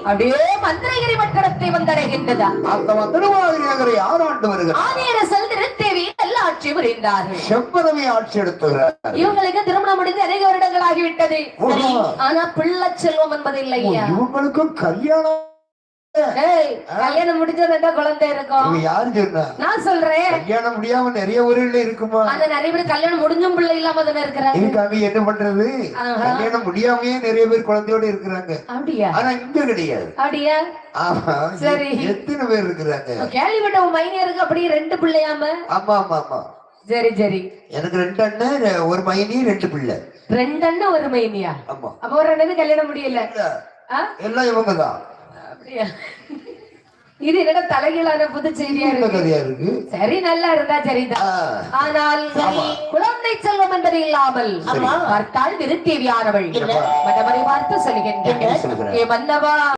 அப்படியே மந்திரகிரி மட்டத்தை வந்தடைகின்றது. அந்த மந்திரவாதி நகரை யார் ஆண்டு வருகிறார்? ஆதியரசல் திருத்தேவி நல்ல ஆட்சி புரிந்தார்கள். செவ்வரவி ஆட்சி எடுத்துகிறார். இவங்களுக்கு திருமணம் முடிந்து அநேக வருடங்கள் ஆகிவிட்டது. ஆனா பிள்ளை செல்வம் என்பது இல்லையா? இவங்களுக்கும் கல்யாணம் கல்யாணம் முடிஞ்சதுன்னா குழந்தை இருக்கும். யாரு சொன்னா? நான் சொல்றேன். கல்யாணம் முடியாம நிறைய ஊர்ல இருக்குமா? அந்த நிறைய பேர் கல்யாணம் முடிஞ்சும் பிள்ளை இல்லாம தானே இருக்கிறாங்க. இருக்காங்க. என்ன பண்றது? கல்யாணம் முடியாமயே நிறைய பேர் குழந்தையோட இருக்கிறாங்க. அப்படியா? ஆனா இங்க கிடையாது. அப்படியா? ஆமா. சரி. எத்தனை பேர் இருக்கிறாங்க? கேள்விப்பட்ட உன் மைனியருக்கு அப்படி 2 பிள்ளையாம? ஆமா ஆமா ஆமா. சரி சரி. எனக்கு 2 அண்ணன், ஒரு மைனி, 2 பிள்ளை. 2 அண்ணன் ஒரு மைனியா? ஆமா. அப்ப ஒரு அண்ணனுக்கு கல்யாணம் முடியல. எல்லாம் இவங்கதான். இது என்னடா தலைகீழான புது செய்தியா இருக்கு. சரி, நல்லா இருந்தா சரிதான். ஆனால் குழந்தை செல்வம் என்பது இல்லாமல் பார்த்தால் திருத்தேவியானவள் மற்றவரை பார்த்து சொல்கின்றேன். மன்னவா